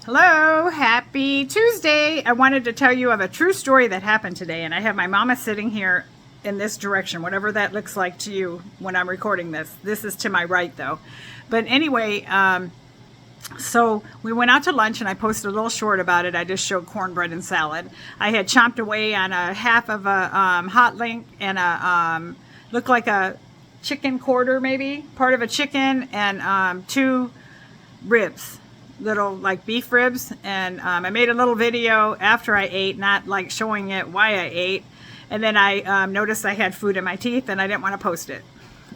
Hello, happy Tuesday. I wanted to tell you of a true story that happened today, and I have my mama sitting here in this direction, whatever that looks like to you when I'm recording this. This is to my right, though. But anyway, so we went out to lunch, and I posted a little short about it. I just showed cornbread and salad. I had chomped away on a half of a hot link and a looked like a chicken quarter, maybe part of a chicken, and two ribs, little like beef ribs. And I made a little video after I ate, not like showing it why I ate. And then I noticed I had food in my teeth, and I didn't want to post it.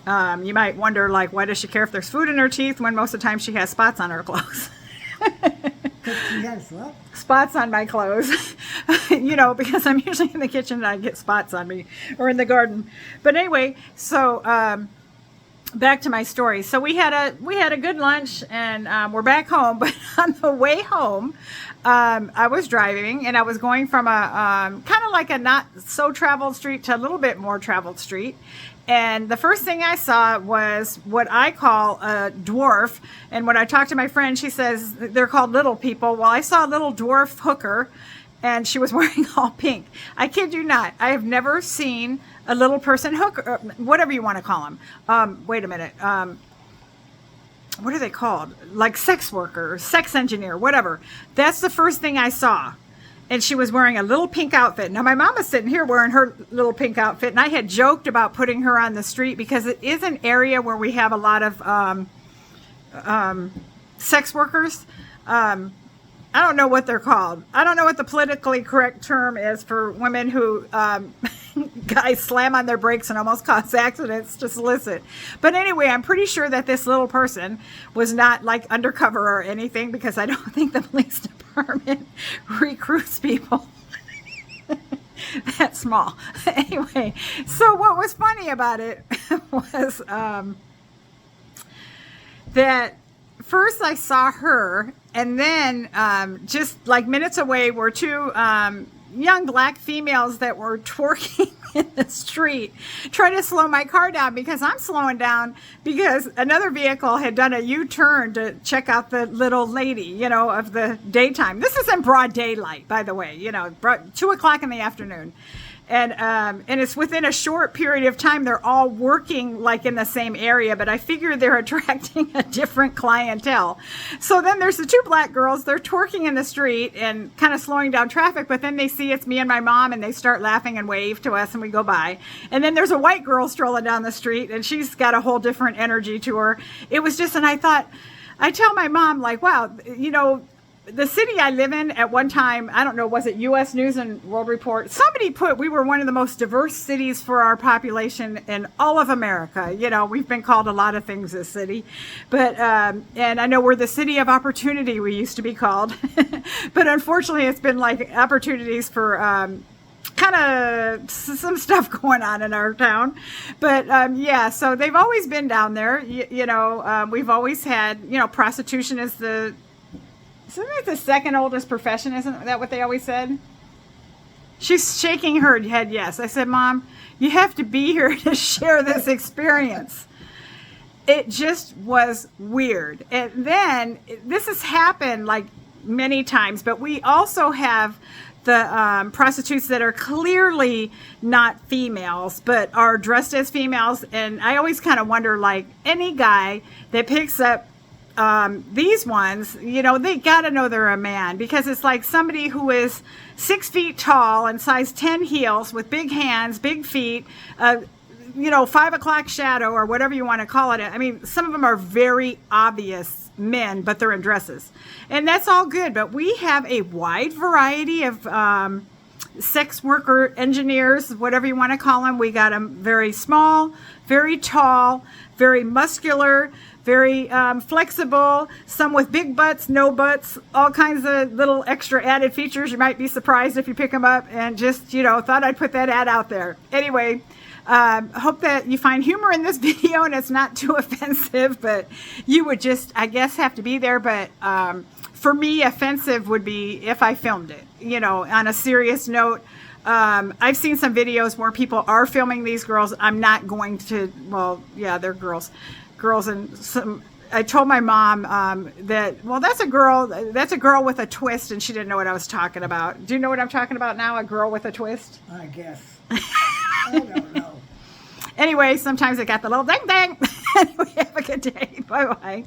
You might wonder, like, why does she care if there's food in her teeth when most of the time she has spots on her clothes? She has what? Spots on my clothes. Because I'm usually in the kitchen and I get spots on me, or in the garden. But anyway, so back to my story. So we had a good lunch, and we're back home. But on the way home, I was driving, and I was going from a kind of like a not so traveled street to a little bit more traveled street. And the first thing I saw was what I call a dwarf. And when I talked to my friend, she says they're called little people. Well, I saw a little dwarf hooker, and she was wearing all pink. I kid you not. I have never seen a little person hooker, whatever you want to call them. Wait a minute. What are they called? Like sex worker, sex engineer, whatever. That's the first thing I saw. And she was wearing a little pink outfit. Now, my mama's sitting here wearing her little pink outfit, and I had joked about putting her on the street because it is an area where we have a lot of sex workers. I don't know what they're called. I don't know what the politically correct term is for women who guys slam on their brakes and almost cause accidents to solicit. But anyway, I'm pretty sure that this little person was not like undercover or anything, because I don't think the police department recruits people that small. Anyway, so what was funny about it was that first I saw her, and then just like minutes away were two young black females that were twerking in the street, trying to slow my car down, because I'm slowing down because another vehicle had done a U-turn to check out the little lady, of the daytime. This is in broad daylight, by the way, 2:00 in the afternoon. And it's within a short period of time. They're all working like in the same area, but I figure they're attracting a different clientele. So then there's the two black girls. They're twerking in the street and kind of slowing down traffic, but then they see it's me and my mom, and they start laughing and wave to us, and we go by. And then there's a white girl strolling down the street, and she's got a whole different energy to her. It was just, and I tell my mom, like, wow, the city I live in at one time, I don't know, was it U.S. News and World Report? Somebody put we were one of the most diverse cities for our population in all of America. We've been called a lot of things, this city. But, and I know we're the city of opportunity, we used to be called. But unfortunately, it's been like opportunities for kind of some stuff going on in our town. But yeah, so they've always been down there. We've always had, prostitution is isn't it the second oldest profession? Isn't that what they always said? She's shaking her head yes. I said, Mom, you have to be here to share this experience. It just was weird. And then this has happened like many times, but we also have the prostitutes that are clearly not females, but are dressed as females. And I always kind of wonder, like, any guy that picks up these ones, they got to know they're a man, because it's like somebody who is 6 feet tall and size 10 heels with big hands, big feet, 5 o'clock shadow, or whatever you want to call it. I mean, some of them are very obvious men, but they're in dresses, and that's all good. But we have a wide variety of sex worker engineers, whatever you want to call them. We got them very small, very tall, very muscular, very flexible, some with big butts, no butts, all kinds of little extra added features. You might be surprised if you pick them up, and just, thought I'd put that ad out there. Anyway, hope that you find humor in this video and it's not too offensive, but you would just, I guess, have to be there. But for me, offensive would be if I filmed it, on a serious note. I've seen some videos where people are filming these girls. I'm not going to, well, yeah, they're girls and some I told my mom that, well, that's a girl with a twist, and she didn't know what I was talking about. Do you know what I'm talking about now? A girl with a twist? I guess. I don't know. Anyway, sometimes it got the little ding ding. Anyway, have a good day. Bye bye.